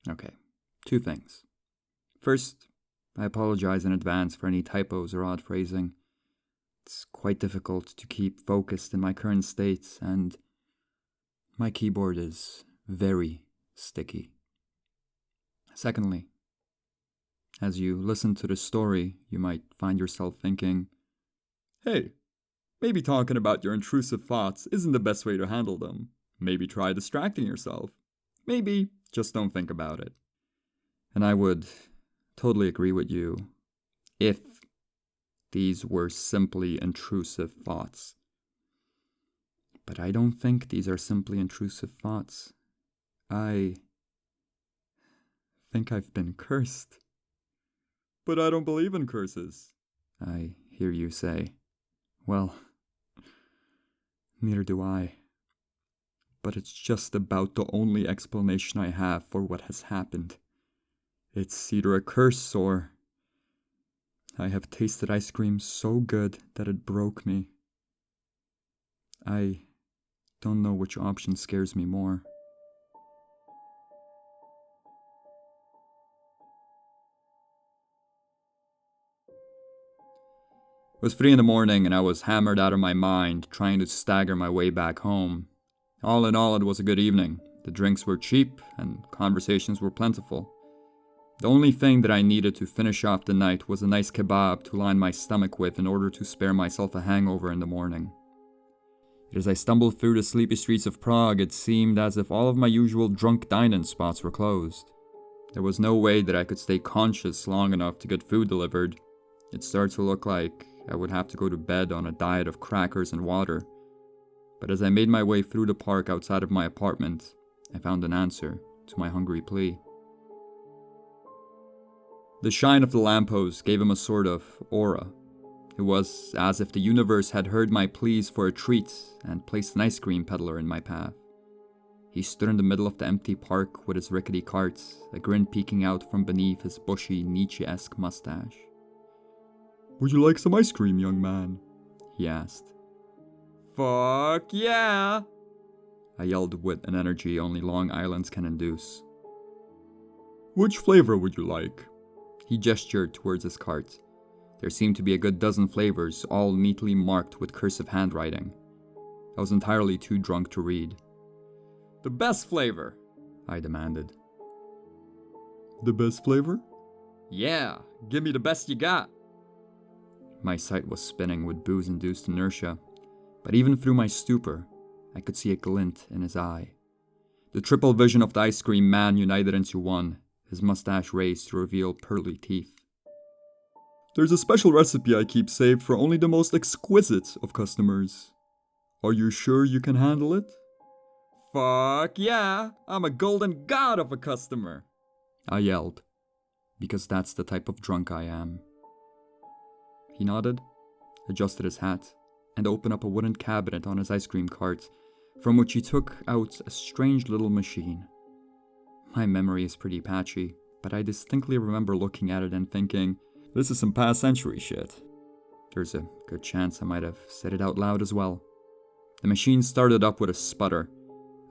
Okay, 2 things. First, I apologize in advance for any typos or odd phrasing. It's quite difficult to keep focused in my current state, and my keyboard is very sticky. Secondly, as you listen to the story, you might find yourself thinking, hey, maybe talking about your intrusive thoughts isn't the best way to handle them. Maybe try distracting yourself. Maybe just don't think about it. And I would totally agree with you if these were simply intrusive thoughts. But I don't think these are simply intrusive thoughts. I think I've been cursed. But I don't believe in curses, I hear you say. Well, neither do I. But it's just about the only explanation I have for what has happened. It's either a curse or I have tasted ice cream so good that it broke me. I don't know which option scares me more. It was 3 in the morning and I was hammered out of my mind trying to stagger my way back home. All in all, it was a good evening. The drinks were cheap and conversations were plentiful. The only thing that I needed to finish off the night was a nice kebab to line my stomach with in order to spare myself a hangover in the morning. As I stumbled through the sleepy streets of Prague, it seemed as if all of my usual drunk dine-in spots were closed. There was no way that I could stay conscious long enough to get food delivered. It started to look like I would have to go to bed on a diet of crackers and water. But as I made my way through the park outside of my apartment, I found an answer to my hungry plea. The shine of the lamppost gave him a sort of aura. It was as if the universe had heard my pleas for a treat and placed an ice cream peddler in my path. He stood in the middle of the empty park with his rickety cart, a grin peeking out from beneath his bushy Nietzsche-esque mustache. "Would you like some ice cream, young man?" he asked. "Fuck yeah!" I yelled with an energy only Long Islands can induce. "Which flavor would you like?" He gestured towards his cart. There seemed to be a good dozen flavors, all neatly marked with cursive handwriting. I was entirely too drunk to read. "The best flavor," I demanded. "The best flavor?" "Yeah, give me the best you got." My sight was spinning with booze-induced inertia, but even through my stupor, I could see a glint in his eye. The triple vision of the ice cream man united into one, his mustache raised to reveal pearly teeth. "There's a special recipe I keep saved for only the most exquisite of customers. Are you sure you can handle it?" "Fuck yeah, I'm a golden god of a customer," I yelled, because that's the type of drunk I am. He nodded, adjusted his hat, and opened up a wooden cabinet on his ice cream cart, from which he took out a strange little machine. My memory is pretty patchy, but I distinctly remember looking at it and thinking, this is some past century shit. There's a good chance I might have said it out loud as well. The machine started up with a sputter.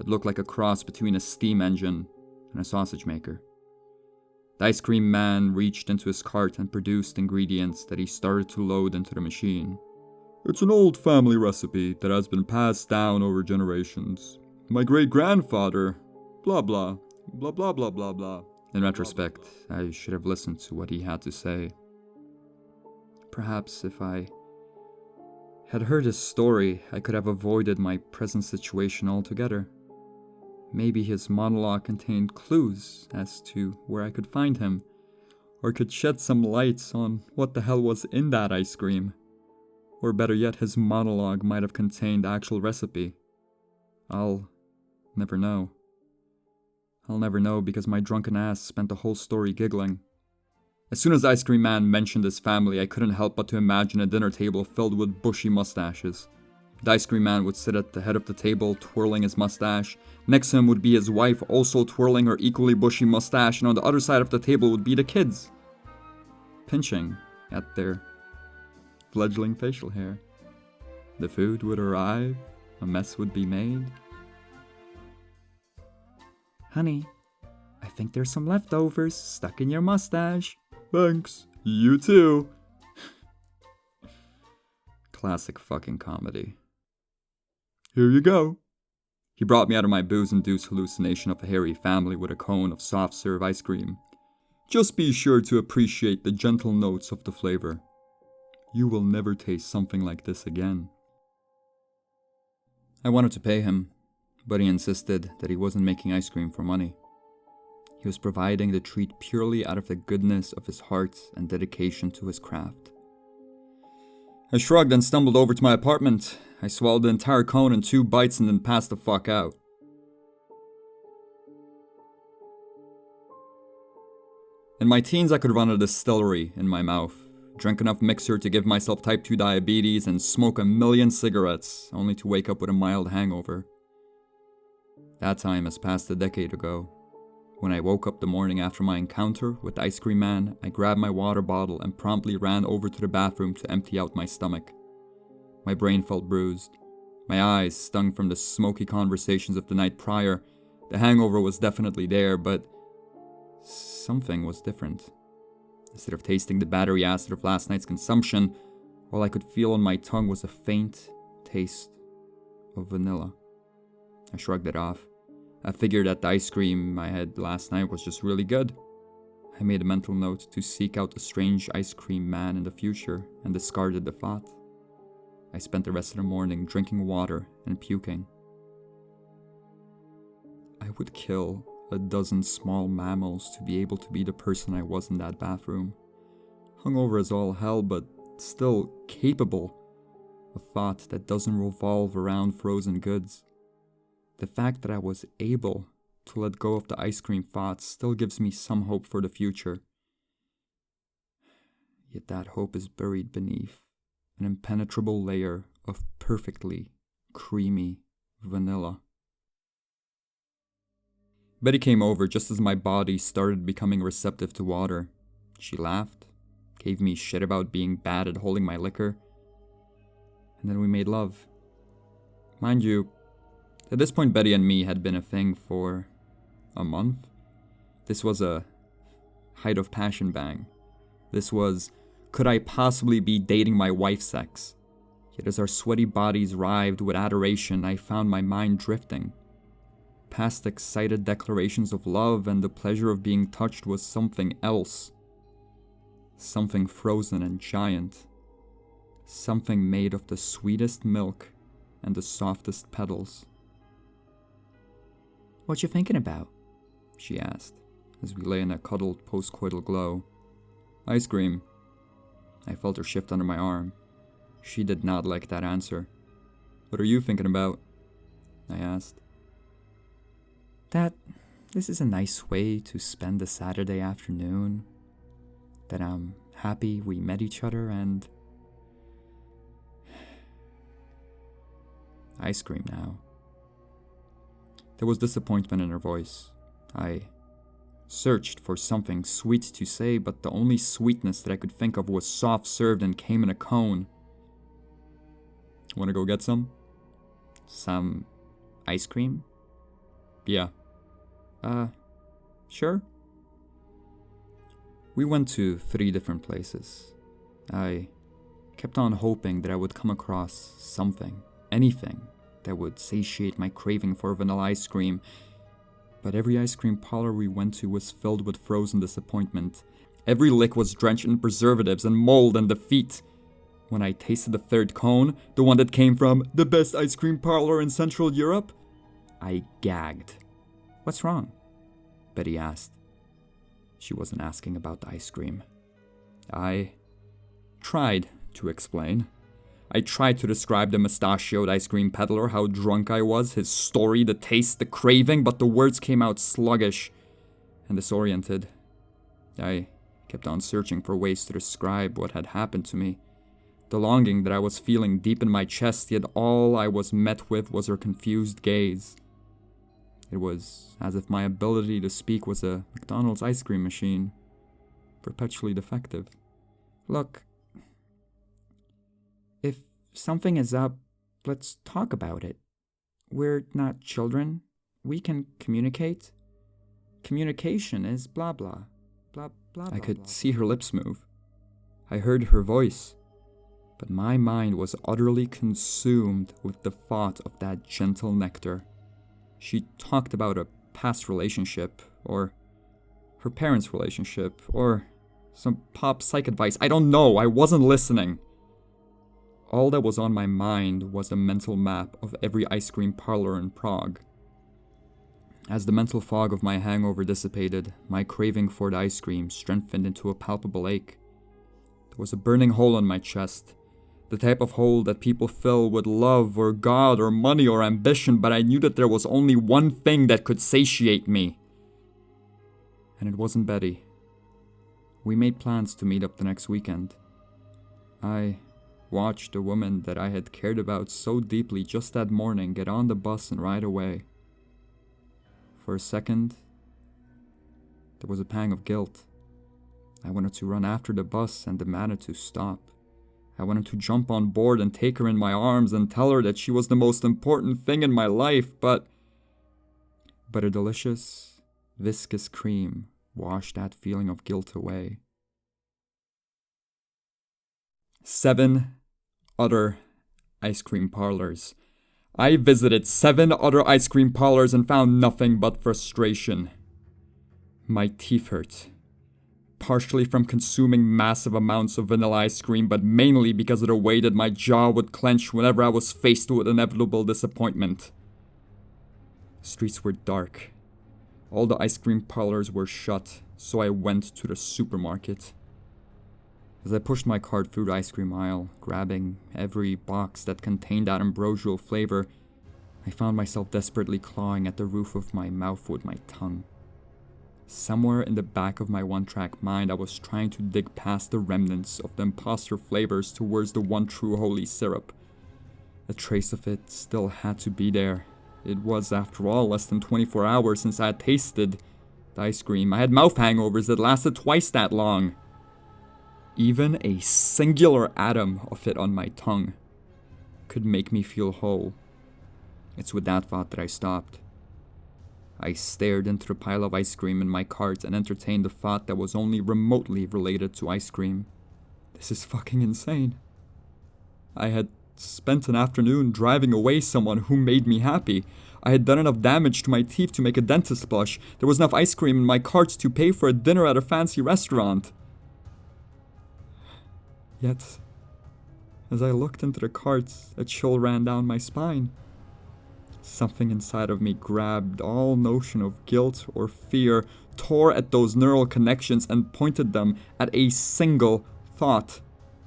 It looked like a cross between a steam engine and a sausage maker. The ice cream man reached into his cart and produced ingredients that he started to load into the machine. "It's an old family recipe that has been passed down over generations. My great-grandfather, blah blah, blah blah blah blah blah." In retrospect, I should have listened to what he had to say. Perhaps if I had heard his story, I could have avoided my present situation altogether. Maybe his monologue contained clues as to where I could find him, or could shed some light on what the hell was in that ice cream. Or better yet, his monologue might have contained the actual recipe. I'll never know. I'll never know because my drunken ass spent the whole story giggling. As soon as the ice cream man mentioned his family, I couldn't help but to imagine a dinner table filled with bushy mustaches. The ice cream man would sit at the head of the table, twirling his mustache. Next to him would be his wife, also twirling her equally bushy mustache, and on the other side of the table would be the kids, pinching at their fledgling facial hair. The food would arrive, a mess would be made. "Honey, I think there's some leftovers stuck in your mustache. Thanks. You too. Classic fucking comedy. Here you go. He brought me out of my booze-induced hallucination of a hairy family with a cone of soft-serve ice cream. Just be sure to appreciate the gentle notes of the flavor. You will never taste something like this again. I wanted to pay him, but he insisted that he wasn't making ice cream for money. He was providing the treat purely out of the goodness of his heart and dedication to his craft. I shrugged and stumbled over to my apartment. I swallowed the entire cone in 2 bites and then passed the fuck out. In my teens, I could run a distillery in my mouth, drink enough mixer to give myself type 2 diabetes, and smoke 1,000,000 cigarettes, only to wake up with a mild hangover. That time has passed a decade ago. When I woke up the morning after my encounter with the ice cream man, I grabbed my water bottle and promptly ran over to the bathroom to empty out my stomach. My brain felt bruised. My eyes stung from the smoky conversations of the night prior. The hangover was definitely there, but something was different. Instead of tasting the battery acid of last night's consumption, all I could feel on my tongue was a faint taste of vanilla. I shrugged it off. I figured that the ice cream I had last night was just really good. I made a mental note to seek out the strange ice cream man in the future and discarded the thought. I spent the rest of the morning drinking water and puking. I would kill a dozen small mammals to be able to be the person I was in that bathroom. Hungover as all hell, but still capable. A thought that doesn't revolve around frozen goods. The fact that I was able to let go of the ice cream thoughts still gives me some hope for the future. Yet that hope is buried beneath an impenetrable layer of perfectly creamy vanilla. Betty came over just as my body started becoming receptive to water. She laughed, gave me shit about being bad at holding my liquor, and then we made love. Mind you, at this point Betty and me had been a thing for a month. This was a height of passion bang. This was, could I possibly be dating my wife sex? Yet as our sweaty bodies writhed with adoration, I found my mind drifting. Past excited declarations of love and the pleasure of being touched was something else. Something frozen and giant. Something made of the sweetest milk and the softest petals. "What you thinking about?" she asked, as we lay in a cuddled post-coital glow. "Ice cream." I felt her shift under my arm. She did not like that answer. "What are you thinking about?" I asked. "That this is a nice way to spend a Saturday afternoon. That I'm happy we met each other and... ice cream now." There was disappointment in her voice. I searched for something sweet to say, but the only sweetness that I could think of was soft-served and came in a cone. "Wanna go get some?" "Some ice cream?" "Yeah." Sure." We went to 3 different places. I kept on hoping that I would come across something, anything, that would satiate my craving for vanilla ice cream, but every ice cream parlor we went to was filled with frozen disappointment. Every lick was drenched in preservatives and mold and defeat. When I tasted the 3rd cone, the one that came from the best ice cream parlor in Central Europe, I gagged. "What's wrong?" Betty asked. She wasn't asking about the ice cream. I tried to explain. I tried to describe the mustachioed ice cream peddler, how drunk I was, his story, the taste, the craving, but the words came out sluggish and disoriented. I kept on searching for ways to describe what had happened to me. The longing that I was feeling deep in my chest, yet all I was met with was her confused gaze. It was as if my ability to speak was a McDonald's ice cream machine, perpetually defective. "Look, if something is up, let's talk about it. We're not children. We can communicate. communication is blah blah. Blah blah blah. I could see her lips move. I heard her voice. But my mind was utterly consumed with the thought of that gentle nectar. She talked about a past relationship, or her parents' relationship, or some pop psych advice. I don't know, I wasn't listening. All that was on my mind was a mental map of every ice cream parlor in Prague. As the mental fog of my hangover dissipated, my craving for the ice cream strengthened into a palpable ache. There was a burning hole in my chest. The type of hole that people fill with love or God or money or ambition, but I knew that there was only one thing that could satiate me. And it wasn't Betty. We made plans to meet up the next weekend. I watched the woman that I had cared about so deeply just that morning get on the bus and ride away. For a second, there was a pang of guilt. I wanted to run after the bus and demand it to stop. I wanted to jump on board and take her in my arms and tell her that she was the most important thing in my life, but a delicious, viscous cream washed that feeling of guilt away. 7 other ice cream parlors. I visited 7 other ice cream parlors and found nothing but frustration. My teeth hurt. Partially from consuming massive amounts of vanilla ice cream, but mainly because of the way that my jaw would clench whenever I was faced with inevitable disappointment. The streets were dark. All the ice cream parlors were shut, so I went to the supermarket. As I pushed my cart through the ice cream aisle, grabbing every box that contained that ambrosial flavor, I found myself desperately clawing at the roof of my mouth with my tongue. Somewhere in the back of my one-track mind, I was trying to dig past the remnants of the imposter flavors towards the one true holy syrup. A trace of it still had to be there. It was, after all, less than 24 hours since I had tasted the ice cream. I had mouth hangovers that lasted twice that long. Even a singular atom of it on my tongue could make me feel whole. It's with that thought that I stopped. I stared into the pile of ice cream in my cart and entertained the thought that was only remotely related to ice cream. This is fucking insane. I had spent an afternoon driving away someone who made me happy. I had done enough damage to my teeth to make a dentist blush. There was enough ice cream in my cart to pay for a dinner at a fancy restaurant. Yet, as I looked into the cart, a chill ran down my spine. Something inside of me grabbed all notion of guilt or fear, tore at those neural connections and pointed them at a single thought.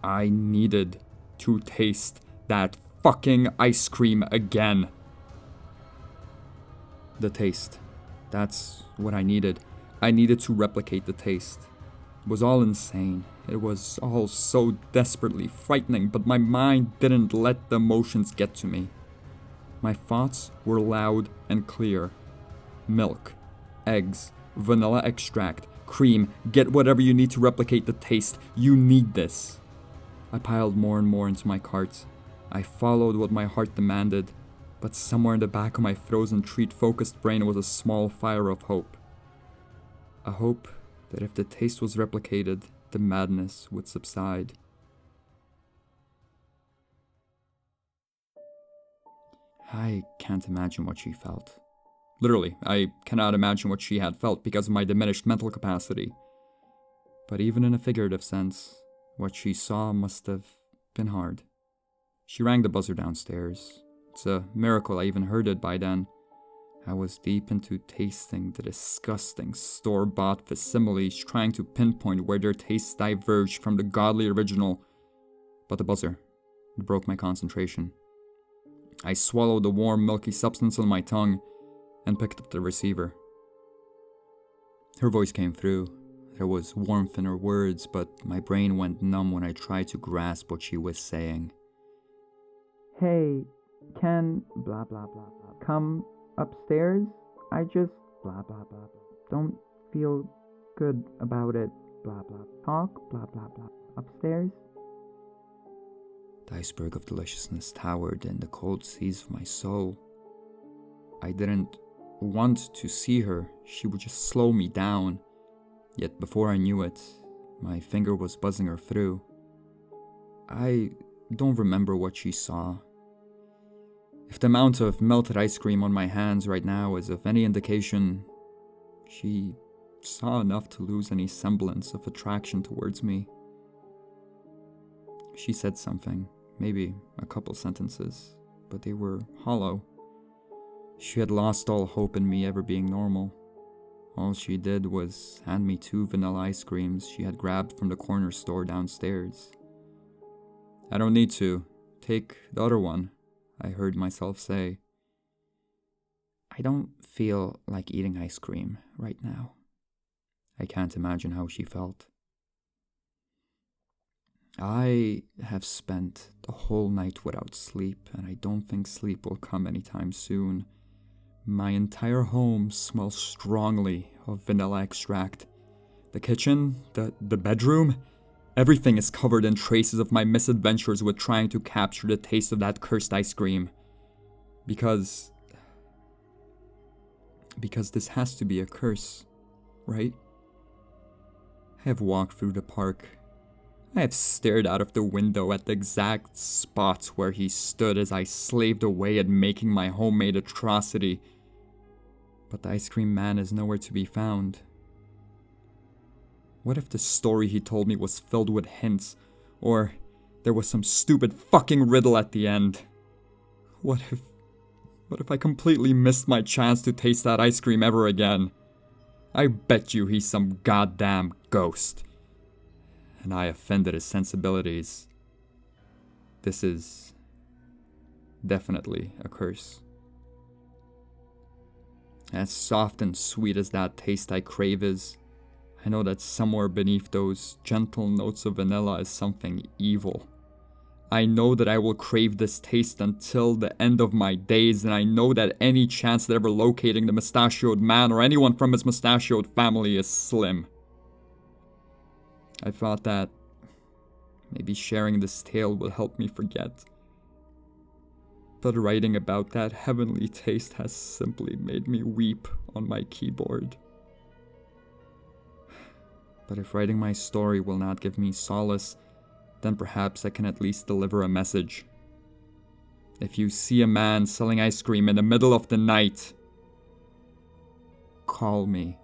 I needed to taste that fucking ice cream again. The taste. That's what I needed. I needed to replicate the taste. It was all insane. It was all so desperately frightening, but my mind didn't let the emotions get to me. My thoughts were loud and clear. Milk, eggs, vanilla extract, cream, get whatever you need to replicate the taste. You need this. I piled more and more into my cart. I followed what my heart demanded, but somewhere in the back of my frozen treat-focused brain was a small fire of hope. A hope that if the taste was replicated, the madness would subside. I can't imagine what she felt. Literally, I cannot imagine what she had felt because of my diminished mental capacity. But even in a figurative sense, what she saw must have been hard. She rang the buzzer downstairs. It's a miracle I even heard it by then. I was deep into tasting the disgusting store-bought facsimiles, trying to pinpoint where their tastes diverged from the godly original. But the buzzer broke my concentration. I swallowed the warm, milky substance on my tongue and picked up the receiver. Her voice came through. There was warmth in her words, but my brain went numb when I tried to grasp what she was saying. Hey, can blah blah blah blah come upstairs? I just blah blah blah blah. Don't feel good about it. Blah blah. Talk blah blah blah. Upstairs? The iceberg of deliciousness towered in the cold seas of my soul. I didn't want to see her, she would just slow me down. Yet before I knew it, my finger was buzzing her through. I don't remember what she saw. If the amount of melted ice cream on my hands right now is of any indication, she saw enough to lose any semblance of attraction towards me. She said something, maybe a couple sentences, but they were hollow. She had lost all hope in me ever being normal. All she did was hand me 2 vanilla ice creams she had grabbed from the corner store downstairs. "I don't need to. Take the other one," I heard myself say. I don't feel like eating ice cream right now. I can't imagine how she felt. I have spent the whole night without sleep, and I don't think sleep will come anytime soon. My entire home smells strongly of vanilla extract. The kitchen, the bedroom, everything is covered in traces of my misadventures with trying to capture the taste of that cursed ice cream. Because this has to be a curse, right? I have walked through the park. I have stared out of the window at the exact spot where he stood as I slaved away at making my homemade atrocity. But the ice cream man is nowhere to be found. What if the story he told me was filled with hints, or there was some stupid fucking riddle at the end? What if I completely missed my chance to taste that ice cream ever again? I bet you he's some goddamn ghost. And I offended his sensibilities. This is definitely a curse. As soft and sweet as that taste I crave is, I know that somewhere beneath those gentle notes of vanilla is something evil. I know that I will crave this taste until the end of my days, and I know that any chance at ever locating the mustachioed man or anyone from his mustachioed family is slim. I thought that maybe sharing this tale would help me forget. But writing about that heavenly taste has simply made me weep on my keyboard. But if writing my story will not give me solace, then perhaps I can at least deliver a message. If you see a man selling ice cream in the middle of the night, call me.